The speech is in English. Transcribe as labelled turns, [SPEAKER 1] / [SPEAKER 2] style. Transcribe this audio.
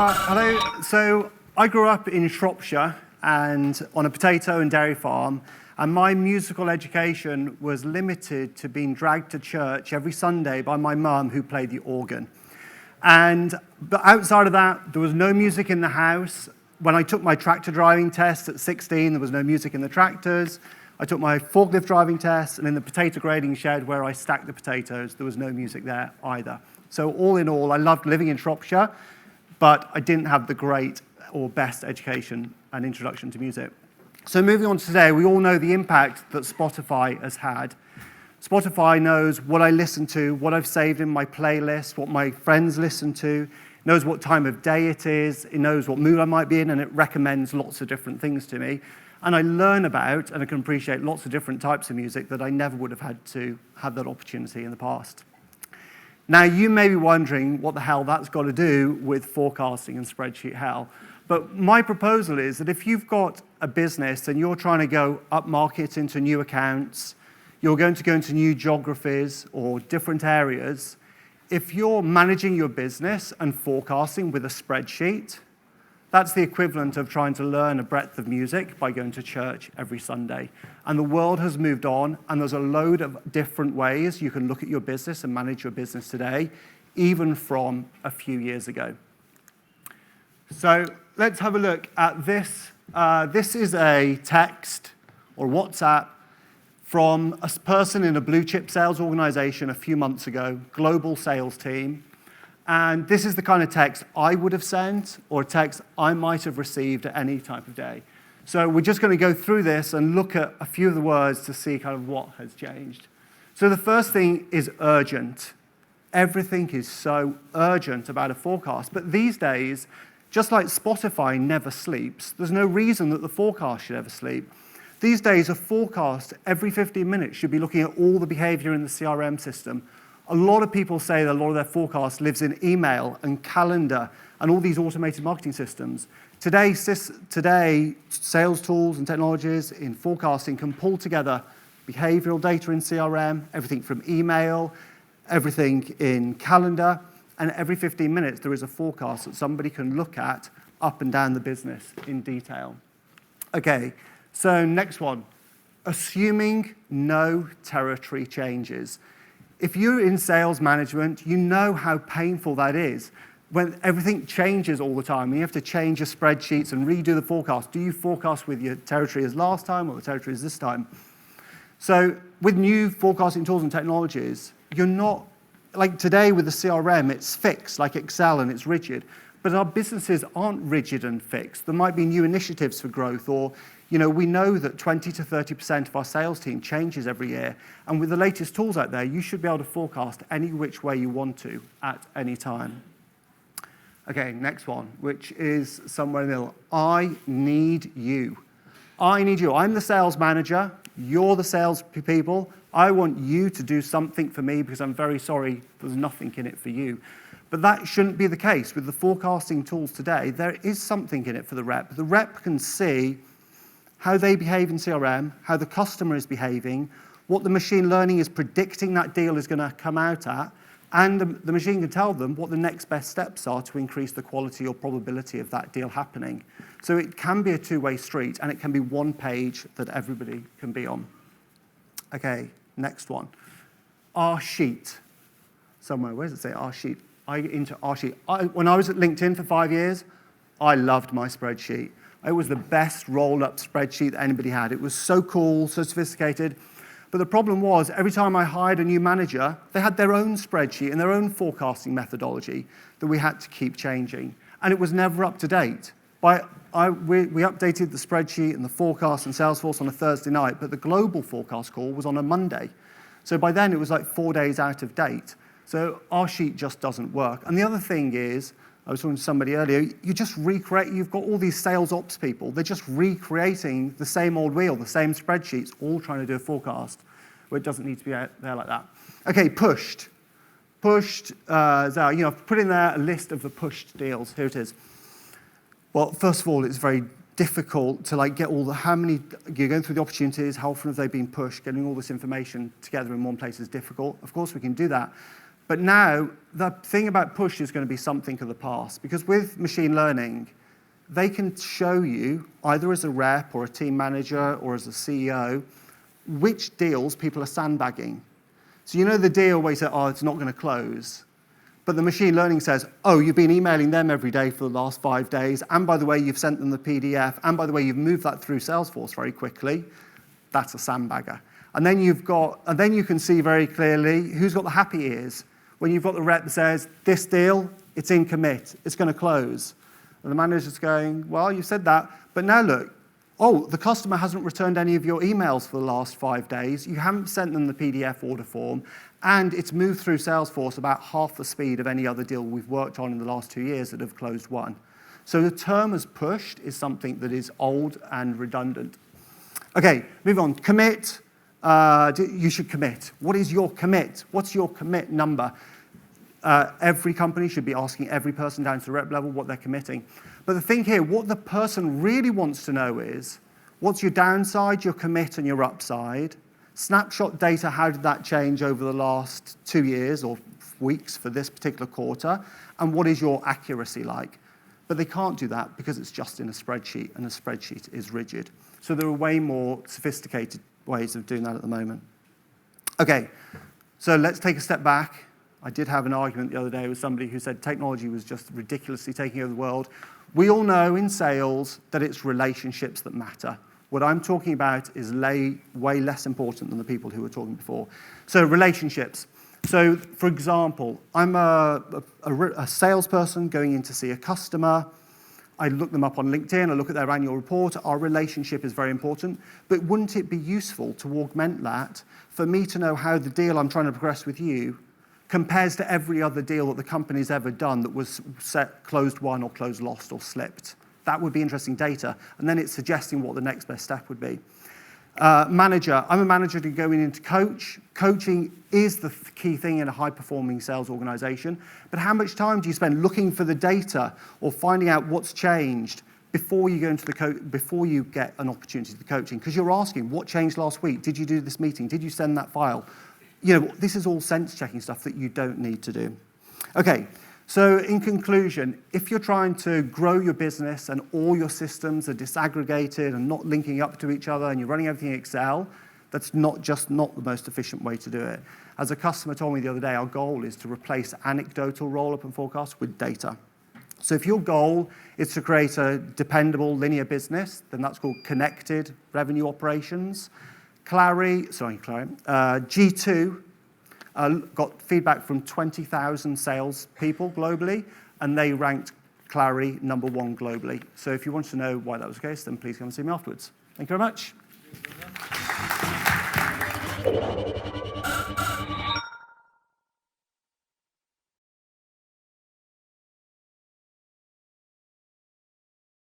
[SPEAKER 1] Hello. So I grew up in Shropshire and on a potato and dairy farm, and my musical education was limited to being dragged to church every Sunday by my mum, who played the organ. But outside of that, there was no music in the house. When I took my tractor driving test at 16, there was no music in the tractors. I took my forklift driving test, and in the potato grading shed where I stacked the potatoes, there was no music there either. So all in all, I loved living in Shropshire, but I didn't have the great or best education and introduction to music. So moving on to today, we all know the impact that Spotify has had. Spotify knows what I listen to, what I've saved in my playlist, what my friends listen to. It knows what time of day it is. It knows what mood I might be in, and it recommends lots of different things to me. And I learn about and I can appreciate lots of different types of music that I never would have had to have that opportunity in the past. Now, you may be wondering what the hell that's got to do with forecasting and spreadsheet hell. But my proposal is that if you've got a business and you're trying to go upmarket into new accounts, you're going to go into new geographies or different areas, if you're managing your business and forecasting with a spreadsheet, that's the equivalent of trying to learn a breadth of music by going to church every Sunday. And the world has moved on, and there's a load of different ways you can look at your business and manage your business today, even from a few years ago. So let's have a look at this. This is a text or WhatsApp from a person in a blue chip sales organization a few months ago, global sales team. And this is the kind of text I would have sent or text I might have received at any type of day. So we're just going to go through this and look at a few of the words to see kind of what has changed. So the first thing is urgent. Everything is so urgent about a forecast. But these days, just like Spotify never sleeps, there's no reason that the forecast should ever sleep. These days, a forecast every 15 minutes should be looking at all the behavior in the CRM system. A lot of people say that a lot of their forecast lives in email and calendar and all these automated marketing systems. Today, sales tools and technologies in forecasting can pull together behavioral data in CRM, everything from email, everything in calendar, and every 15 minutes there is a forecast that somebody can look at up and down the business in detail. Okay, so next one, assuming no territory changes. If you're in sales management, you know how painful that is when everything changes all the time. You have to change your spreadsheets and redo the forecast. Do you forecast with your territory as last time or the territory as this time? So with new forecasting tools and technologies, you're not, like today with the CRM, it's fixed, like Excel, and it's rigid. But our businesses aren't rigid and fixed. There might be new initiatives for growth, or we know that 20 to 30% of our sales team changes every year. And with the latest tools out there, you should be able to forecast any which way you want to at any time. Okay, next one, which is somewhere in the middle. I need you. I need you. I'm the sales manager. You're the sales people. I want you to do something for me because I'm very sorry there's nothing in it for you. But that shouldn't be the case. With the forecasting tools today, there is something in it for the rep. The rep can see how they behave in CRM, how the customer is behaving, what the machine learning is predicting that deal is going to come out at, and the machine can tell them what the next best steps are to increase the quality or probability of that deal happening. So it can be a two-way street, and it can be one page that everybody can be on. Okay, next one. Our sheet. Somewhere, where does it say our sheet? I get into our sheet. When I was at LinkedIn for 5 years, I loved my spreadsheet. It was the best roll-up spreadsheet that anybody had. It was so cool, so sophisticated. But the problem was, every time I hired a new manager, they had their own spreadsheet and their own forecasting methodology that we had to keep changing. And it was never up to date. We updated the spreadsheet and the forecast in Salesforce on a Thursday night, but the global forecast call was on a Monday. So by then, it was like 4 days out of date. So our sheet just doesn't work. And the other thing is, I was talking to somebody earlier, you've got all these sales ops people, they're just recreating the same old wheel, the same spreadsheets, all trying to do a forecast, where it doesn't need to be out there like that. Okay, pushed. Pushed, I've put in there a list of the pushed deals. Here it is. Well, first of all, it's very difficult to get all how many, you're going through the opportunities, how often have they been pushed, getting all this information together in one place is difficult. Of course, we can do that. But now, the thing about push is going to be something of the past, because with machine learning, they can show you, either as a rep or a team manager or as a CEO, which deals people are sandbagging. So you know the deal where you say, oh, it's not going to close. But the machine learning says, oh, you've been emailing them every day for the last 5 days, and by the way, you've sent them the PDF, and by the way, you've moved that through Salesforce very quickly. That's a sandbagger. And then you can see very clearly who's got the happy ears. When you've got the rep that says, this deal, it's in commit, it's going to close. And the manager's going, well, you said that, but now look, oh, the customer hasn't returned any of your emails for the last 5 days, you haven't sent them the PDF order form, and it's moved through Salesforce about half the speed of any other deal we've worked on in the last 2 years that have closed one. So the term as pushed is something that is old and redundant. Okay, move on. Commit. You should commit. What is your commit? What's your commit number? Every company should be asking every person down to the rep level what they're committing. But the thing here, what the person really wants to know is, what's your downside, your commit, and your upside? Snapshot data, how did that change over the last 2 years or weeks for this particular quarter? And what is your accuracy like? But they can't do that because it's just in a spreadsheet, and a spreadsheet is rigid. So there are way more sophisticated ways of doing that at the moment. Okay, so let's take a step back. I did have an argument the other day with somebody who said technology was just ridiculously taking over the world. We all know in sales that it's relationships that matter. What I'm talking about is way less important than the people who were talking before. So relationships. So for example, I'm a salesperson going in to see a customer. I look them up on LinkedIn, I look at their annual report. Our relationship is very important. But wouldn't it be useful to augment that for me to know how the deal I'm trying to progress with you compares to every other deal that the company's ever done that was closed won or closed lost or slipped? That would be interesting data. And then it's suggesting what the next best step would be. Manager. I'm a manager to go in to coach. Coaching is the key thing in a high-performing sales organization. But how much time do you spend looking for the data or finding out what's changed before you go into before you get an opportunity to the coaching? Because you're asking, what changed last week? Did you do this meeting? Did you send that file? You know, this is all sense-checking stuff that you don't need to do. Okay. So in conclusion, if you're trying to grow your business and all your systems are disaggregated and not linking up to each other and you're running everything in Excel, that's not the most efficient way to do it. As a customer told me the other day, our goal is to replace anecdotal roll-up and forecast with data. So if your goal is to create a dependable linear business, then that's called connected revenue operations. G2, got feedback from 20,000 salespeople globally, and they ranked Clari #1 globally. So if you want to know why that was the case, then please come and see me afterwards. Thank you very much.